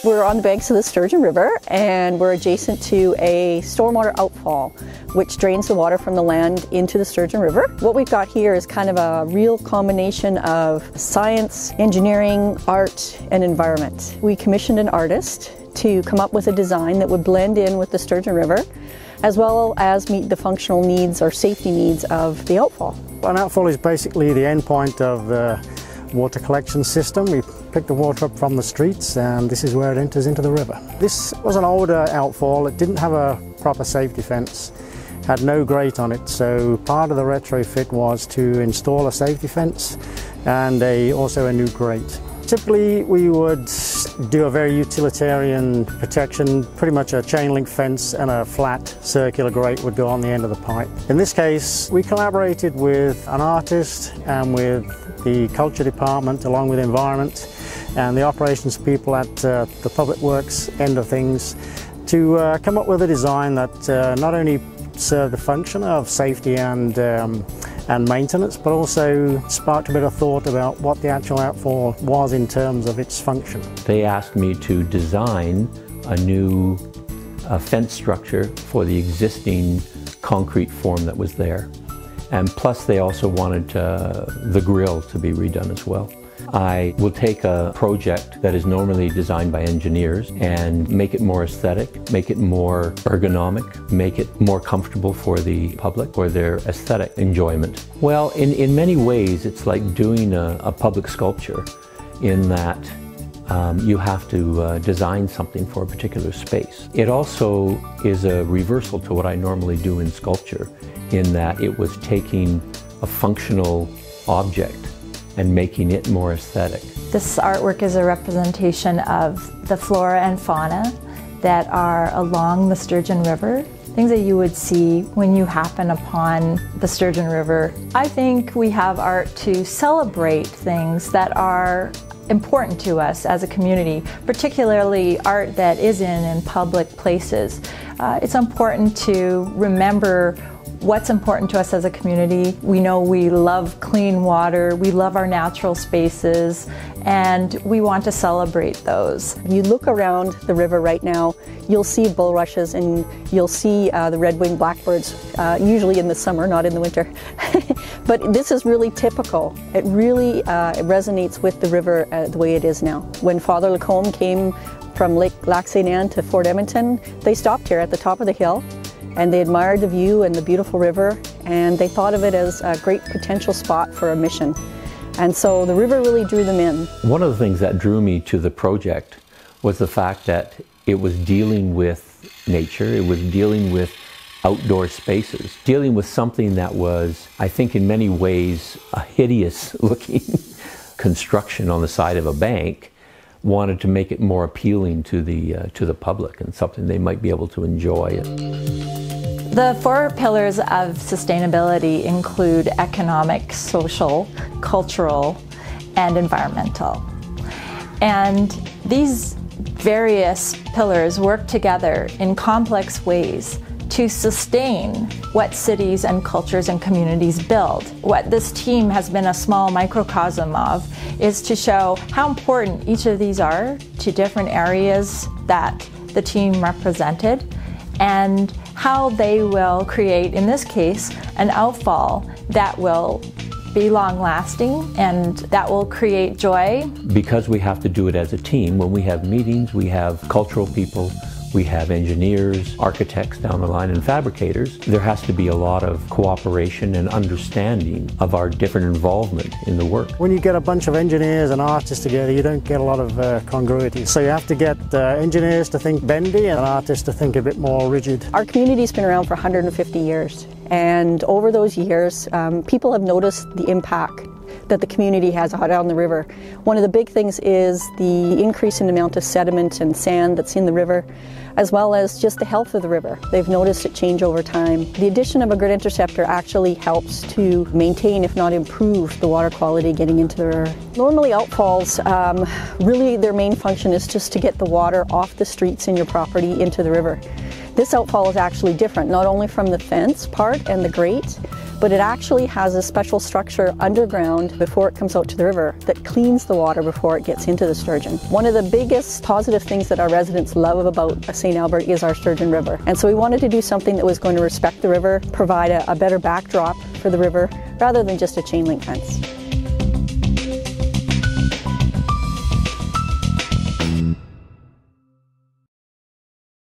We're on the banks of the Sturgeon River, and we're adjacent to a stormwater outfall which drains the water from the land into the Sturgeon River. What we've got here is kind of a real combination of science, engineering, art, and environment. We commissioned an artist to come up with a design that would blend in with the Sturgeon River, as well as meet the functional needs or safety needs of the outfall. An outfall is basically the end point of the water collection system. We pick the water up from the streets, and this is where it enters into the river. This was an older outfall. It didn't have a proper safety fence, had no grate on it, so part of the retrofit was to install a safety fence and also a new grate. Typically we would do a very utilitarian protection, pretty much a chain link fence and a flat circular grate would go on the end of the pipe. In this case we collaborated with an artist and with the culture department along with environment and the operations people at the public works end of things to come up with a design that not only served the function of safety and maintenance, but also sparked a bit of thought about what the actual outfall was in terms of its function. They asked me to design a new fence structure for the existing concrete form that was there. And plus they also wanted the grill to be redone as well. I will take a project that is normally designed by engineers and make it more aesthetic, make it more ergonomic, make it more comfortable for the public, for their aesthetic enjoyment. Well, in many ways it's like doing a public sculpture in that you have to design something for a particular space. It also is a reversal to what I normally do in sculpture, in that it was taking a functional object and making it more aesthetic. This artwork is a representation of the flora and fauna that are along the Sturgeon River, things that you would see when you happen upon the Sturgeon River. I think we have art to celebrate things that are important to us as a community, particularly art that is in public places. It's important to remember what's important to us as a community. We know we love clean water, we love our natural spaces, and we want to celebrate those. You look around the river right now, you'll see bulrushes and you'll see the red-winged blackbirds, usually in the summer, not in the winter. But this is really typical. It really it resonates with the river the way it is now. When Father Lacombe came from Lake Lac St. Anne to Fort Edmonton, they stopped here at the top of the hill and they admired the view and the beautiful river, and they thought of it as a great potential spot for a mission. And so the river really drew them in. One of the things that drew me to the project was the fact that it was dealing with nature, it was dealing with outdoor spaces, dealing with something that was, I think in many ways, a hideous looking construction on the side of a bank. Wanted to make it more appealing to the public and something they might be able to enjoy. The 4 pillars of sustainability include economic, social, cultural, and environmental. And these various pillars work together in complex ways to sustain what cities and cultures and communities build. What this team has been a small microcosm of is to show how important each of these are to different areas that the team represented, and how they will create, in this case, an outfall that will be long-lasting and that will create joy. Because we have to do it as a team, when we have meetings, we have cultural people, we have engineers, architects down the line, and fabricators. There has to be a lot of cooperation and understanding of our different involvement in the work. When you get a bunch of engineers and artists together, you don't get a lot of congruity. So you have to get engineers to think bendy and artists to think a bit more rigid. Our community's been around for 150 years, and over those years, people have noticed the impact that the community has out on the river. One of the big things is the increase in the amount of sediment and sand that's in the river, as well as just the health of the river. They've noticed it change over time. The addition of a grit interceptor actually helps to maintain, if not improve, the water quality getting into the river. Normally outfalls, really their main function is just to get the water off the streets in your property into the river. This outfall is actually different, not only from the fence part and the grate, but it actually has a special structure underground before it comes out to the river that cleans the water before it gets into the sturgeon. One of the biggest positive things that our residents love about St. Albert is our sturgeon river. And so we wanted to do something that was going to respect the river, provide a better backdrop for the river, rather than just a chain link fence.